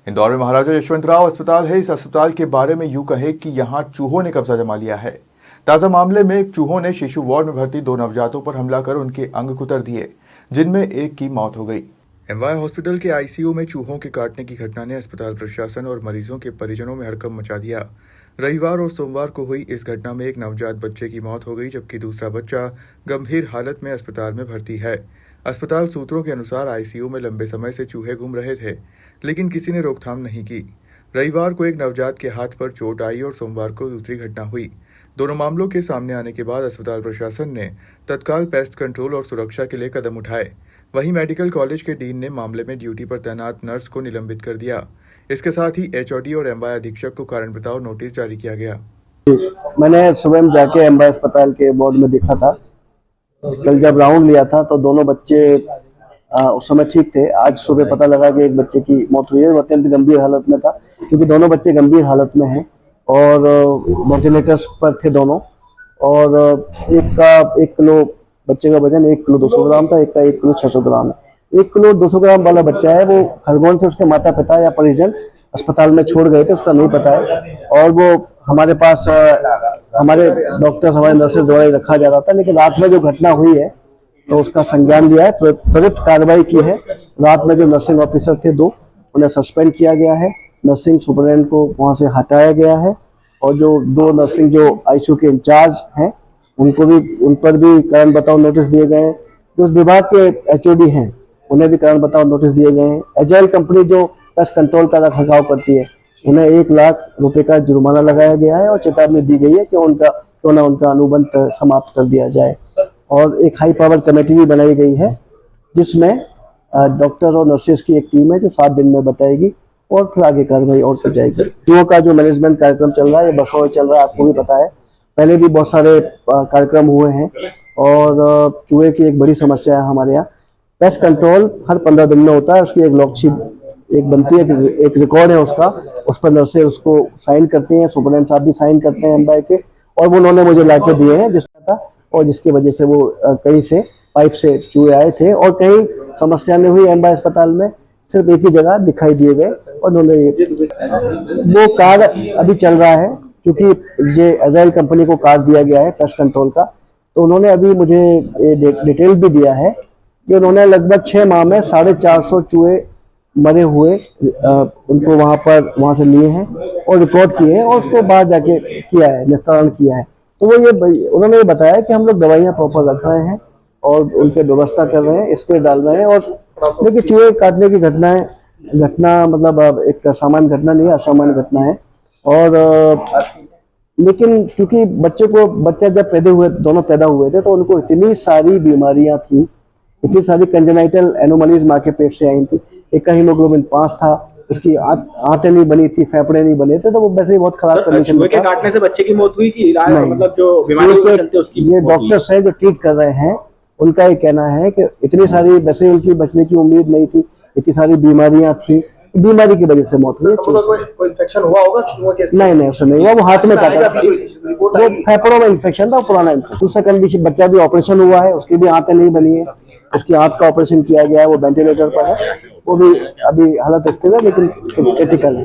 इंदौर में महाराजा यशवंतराव अस्पताल है। इस अस्पताल के बारे में यूं कहे कि यहां चूहों ने कब्जा जमा लिया है। ताजा मामले में चूहों ने शिशु वार्ड में भर्ती 2 नवजातों पर हमला कर उनके अंग कुतर दिए, जिनमें एक की मौत हो गई। एमवाय हॉस्पिटल के आईसीयू में चूहों के काटने की घटना ने अस्पताल प्रशासन और मरीजों के परिजनों में हड़कंप मचा दिया। रविवार और सोमवार को हुई इस घटना में एक नवजात बच्चे की मौत हो गई, जबकि दूसरा बच्चा गंभीर हालत में अस्पताल में भर्ती है। अस्पताल सूत्रों के अनुसार आईसीयू में लंबे समय से चूहे घूम रहे थे, लेकिन किसी ने रोकथाम नहीं की। रविवार को एक नवजात के हाथ पर चोट आई और सोमवार को दूसरी घटना हुई। दोनों मामलों के सामने आने के बाद अस्पताल प्रशासन ने तत्काल पेस्ट कंट्रोल और सुरक्षा के लिए कदम उठाए। वहीं मेडिकल कॉलेज के डीन ने मामले में ड्यूटी पर तैनात नर्स को निलंबित कर दिया। इसके साथ ही एचओडी और एमवाय अधीक्षक को कारण बताओ नोटिस जारी किया गया। मैंने सुबह में जाके एमवाय अस्पताल के वार्ड में देखा था। कल जब राउंड लिया था तो दोनों बच्चे उस समय ठीक थे। आज सुबह पता लगा कि एक बच्चे की मौत हुई है, वो अत्यंत गंभीर हालत में था, क्योंकि दोनों बच्चे गंभीर हालत में हैं और वेंटिलेटर्स पर थे दोनों। और एक का 1 किलो बच्चे का वजन 1 किलो 200 ग्राम था, एक का 1 किलो 600 ग्राम है। 1 किलो 200 ग्राम वाला बच्चा है, वो खरगोन से उसके माता पिता या परिजन अस्पताल में छोड़ गए थे, उसका नहीं पता है। और वो हमारे पास हमारे डॉक्टर्स, हमारे नर्सेज द्वारा ही रखा जा रहा था। लेकिन रात में जो घटना हुई है तो उसका संज्ञान लिया है, त्वरित कार्रवाई की है। रात में जो नर्सिंग ऑफिसर थे 2, उन्हें सस्पेंड किया गया है। नर्सिंग सुपरिटेंडेंट को वहाँ से हटाया गया है और जो 2 नर्सिंग जो आईसीयू के इंचार्ज हैं उन पर भी कारण बताओ नोटिस दिए गए हैं। जो उस विभाग के एचओडी हैं उन्हें भी कारण बताओ नोटिस दिए गए हैं। एजाइल कंपनी जो पेस्ट कंट्रोल का रखरखाव करती है, उन्हें 1 लाख रुपए का जुर्माना लगाया गया है और चेतावनी दी गई है कि उनका अनुबंध समाप्त कर दिया जाए। और एक हाई पावर कमेटी भी बनाई गई है, जिसमें डॉक्टर्स और नर्सेज की एक टीम है जो 7 दिन में बताएगी और फिर आगे कार्रवाई और की जाएगी। चूहों का जो मैनेजमेंट कार्यक्रम चल रहा है, ये बरसों से चल रहा है, आपको भी पता है। पहले भी बहुत सारे कार्यक्रम हुए हैं और चूहे की एक बड़ी समस्या है हमारे यहाँ। पेस्ट कंट्रोल हर 15 दिन में होता है, उसकी एक लॉकशीट एक बनती है, एक रिकॉर्ड है उसका, उस पर नर्सेज उसको साइन करते हैं, सुपरिटेंडेंट साहब भी साइन करते हैं एमवाय के, और वो उन्होंने मुझे लाके दिए हैं जिसमें था, और जिसकी वजह से वो कहीं से पाइप से चूहे आए थे और कहीं समस्या नहीं हुई। एमवाय अस्पताल में सिर्फ एक ही जगह दिखाई दिए गए और उन्होंने वो कार्य अभी चल रहा है, क्योंकि ये एजाइल कंपनी को कार्ड दिया गया है पेस्ट कंट्रोल का। तो उन्होंने अभी मुझे डिटेल भी दिया है कि उन्होंने लगभग 6 माह में 450 चूहे मरे हुए उनको वहाँ से लिए हैं और रिकॉर्ड किए हैं और उसको बाहर जाके किया है, निस्तारण किया है। तो वो उन्होंने ये बताया कि हम लोग दवाइयाँ प्रॉपर रख रहे हैं और उनके व्यवस्था कर रहे हैं, स्प्रे डाल रहे हैं। और देखिए, चूहे काटने की घटना मतलब एक सामान्य घटना नहीं है, असामान्य घटना है। और लेकिन क्योंकि बच्चा जब दोनों पैदा हुए थे तो उनको इतनी सारी बीमारियां थी, इतनी सारी कंजेनाइटल एनोमलीज माँ के पेट से आई थी। एक का हीमोग्लोबिन 5 था, उसकी आंतें नहीं बनी थी, फेफड़े नहीं बने थे, तो वो वैसे ही बहुत खराब कंडीशन में था। चूहे के काटने से बच्चे की मौत हुई कि मतलब जो बीमारी के चलते उसकी? ये डॉक्टर्स हैं जो ट्रीट कर रहे हैं, उनका ये कहना है कि इतनी सारी वैसे उनकी बचने की उम्मीद नहीं थी, इतनी सारी बीमारियां थी, बीमारी की वजह से मौत हुई। कोई इन्फेक्शन हुआ होगा चूहों के? नहीं, उससे नहीं हुआ, वो हाथ में काटा, वो फेफड़ों में इन्फेक्शन था, पुराना इन्फेक्शन। दूसरा कंडीशन, बच्चा भी ऑपरेशन हुआ है, उसकी भी आंतें नहीं बनी है, उसकी आंत का ऑपरेशन किया गया है, वो वेंटिलेटर पर है, वो भी अभी हालत स्थिर है लेकिन क्रिटिकल है।